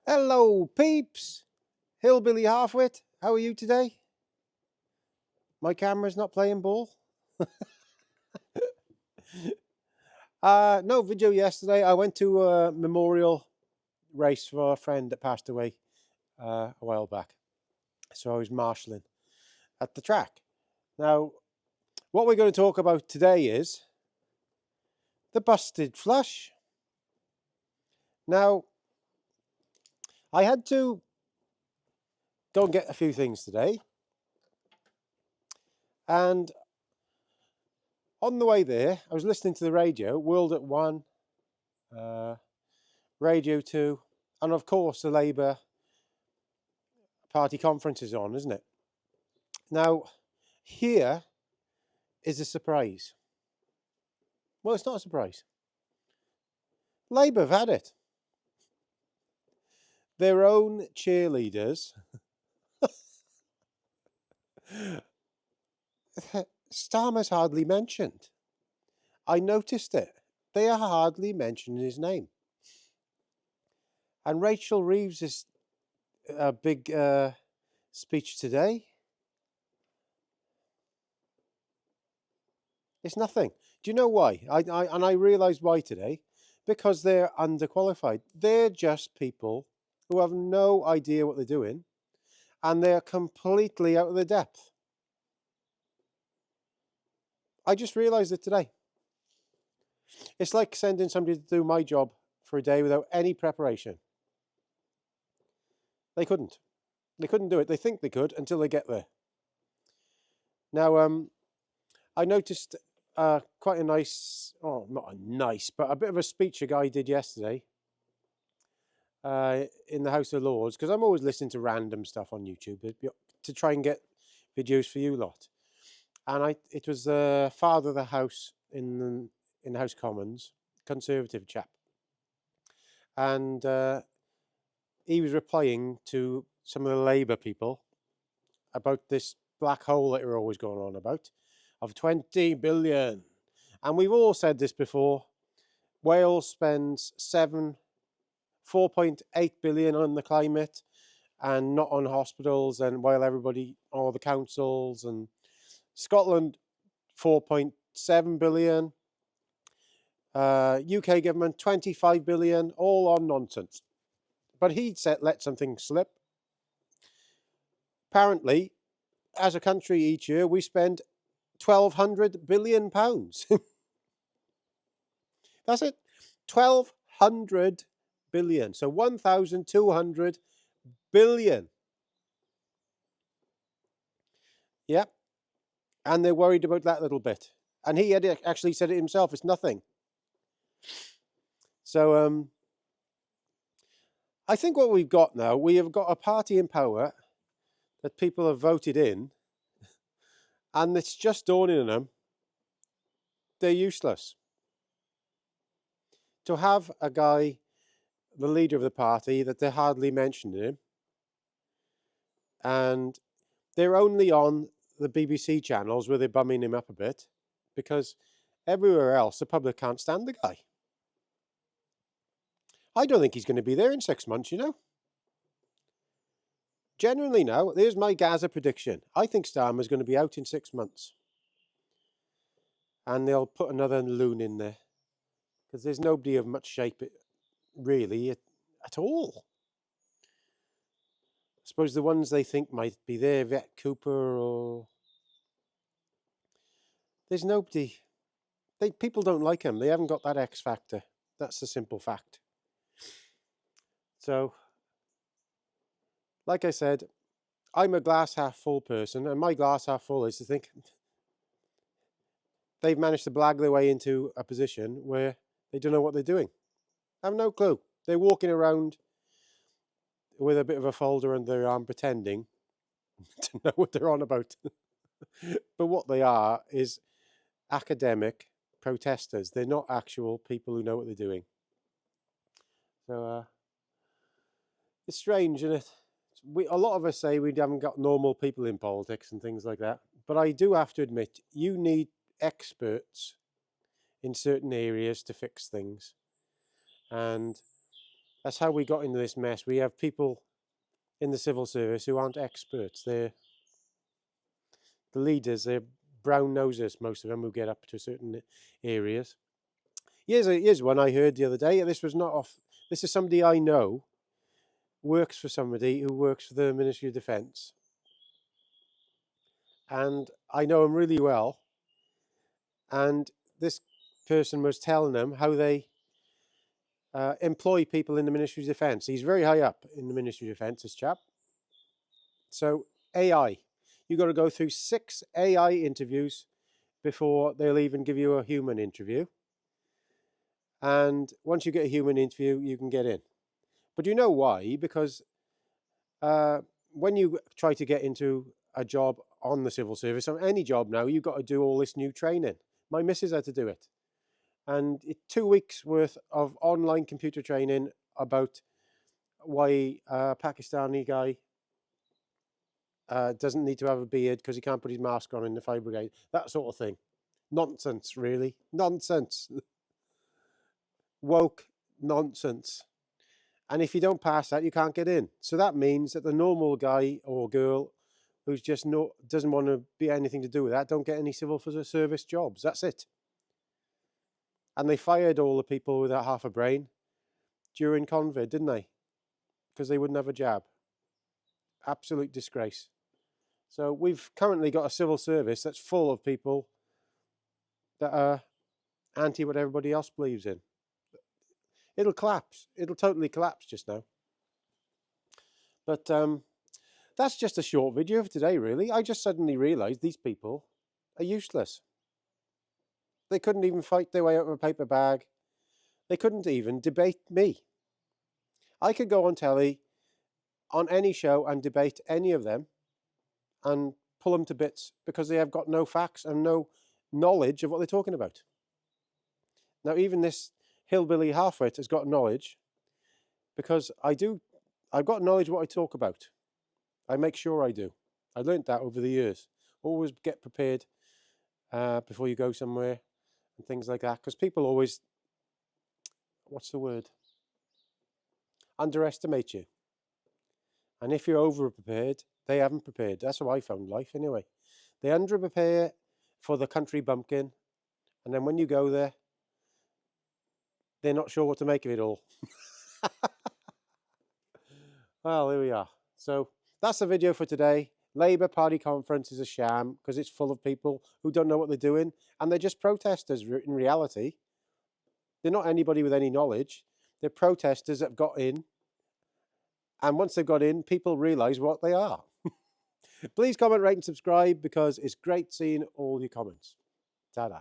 Hello, peeps! Hillbilly Halfwit, how are you today? My camera's not playing ball. No video yesterday. I went to a memorial race for a friend that passed away a while back. So I was marshalling at the track. Now, what we're going to talk about today is the busted flush. Now, I had to go and get a few things today. And on the way there, I was listening to the radio, World at One, Radio 2, and of course the Labour Party conference is on, isn't it? Now, here is a surprise. Well, it's not a surprise. Labour have had it. Their own cheerleaders. Starmer's hardly mentioned. I noticed it. They are hardly mentioning his name. And Rachel Reeves' big speech today, it's nothing. Do you know why? I realised why today. Because they're underqualified. They're just people who have no idea what they're doing, and they're completely out of their depth. I just realised it today. It's like sending somebody to do my job for a day without any preparation. They couldn't. They couldn't do it. They think they could until they get there. Now, I noticed quite a nice, not a nice, but a bit of a speech a guy did yesterday in the House of Lords, because I'm always listening to random stuff on YouTube to try and get videos for you lot. And it was the Father of the House in the House Commons, Conservative chap, and he was replying to some of the Labour people about this black hole that we're always going on about of 20 billion. And we've all said this before. Wales spends 4.8 billion on the climate and not on hospitals, and while all the councils, and Scotland 4.7 billion, UK government 25 billion, all on nonsense. But he'd let something slip. Apparently, as a country each year, we spend 1,200 billion pounds. That's it. 1,200 billion. So 1,200 billion. Yep. And they're worried about that little bit. And he had actually said it himself. It's nothing. So I think what we've got now, we have got a party in power that people have voted in, and it's just dawning on them they're useless. To have a guy, the leader of the party, that they're hardly mentioning him, and they're only on the BBC channels where they're bumming him up a bit, because everywhere else the public can't stand the guy. I don't think he's going to be there in 6 months, you know. Generally now, there's my Gaza prediction. I think Starmer's going to be out in 6 months. And they'll put another loon in there. Because there's nobody of much shape, really, at all. I suppose the ones they think might be there, Vet Cooper, or... There's nobody. People don't like him. They haven't got that X factor. That's the simple fact. So, like I said, I'm a glass half full person, and my glass half full is to think they've managed to blag their way into a position where they don't know what they're doing. I have no clue. They're walking around with a bit of a folder under their arm pretending to know what they're on about. But what they are is academic protesters. They're not actual people who know what they're doing. So it's strange, isn't it? A lot of us say we haven't got normal people in politics and things like that. But I do have to admit, you need experts in certain areas to fix things. And That's how we got into this mess. We have people in the civil service who aren't experts. They're the leaders, they're brown nosers, most of them, who get up to certain areas. Here's one I heard the other day. This was not off. This is somebody I know, works for somebody who works for the Ministry of Defence. And I know him really well. And this person was telling them how they employ people in the Ministry of Defence. He's very high up in the Ministry of Defence, this chap. So AI, you've got to go through 6 AI interviews before they'll even give you a human interview. And once you get a human interview, you can get in. But you know why? Because when you try to get into a job on the civil service, or any job now, you've got to do all this new training. My missus had to do it. And 2 weeks worth of online computer training about why a Pakistani guy doesn't need to have a beard because he can't put his mask on in the fire brigade. That sort of thing. Nonsense, really. Nonsense. Woke nonsense. And if you don't pass that, you can't get in. So that means that the normal guy or girl who's just doesn't want to be anything to do with that don't get any civil service jobs. That's it. And they fired all the people with half a brain during COVID, didn't they? Because they wouldn't have a jab. Absolute disgrace. So we've currently got a civil service that's full of people that are anti what everybody else believes in. It'll collapse. It'll totally collapse just now. But that's just a short video for today, really. I just suddenly realised these people are useless. They couldn't even fight their way out of a paper bag. They couldn't even debate me. I could go on telly on any show and debate any of them and pull them to bits because they have got no facts and no knowledge of what they're talking about. Now, even this hillbilly halfwit has got knowledge because I've got knowledge of what I talk about. I make sure I do. I learnt that over the years. Always get prepared before you go somewhere and things like that, because people always, what's the word? Underestimate you. And if you're over-prepared, they haven't prepared. That's how I found life anyway. They under-prepare for the country bumpkin, and then when you go there, they're not sure what to make of it all. Well, here we are. So that's the video for today. Labour Party conference is a sham because it's full of people who don't know what they're doing, and they're just protesters in reality. They're not anybody with any knowledge. They're protesters that have got in, and once they've got in, people realise what they are. Please comment, rate and subscribe because it's great seeing all your comments. Ta-da.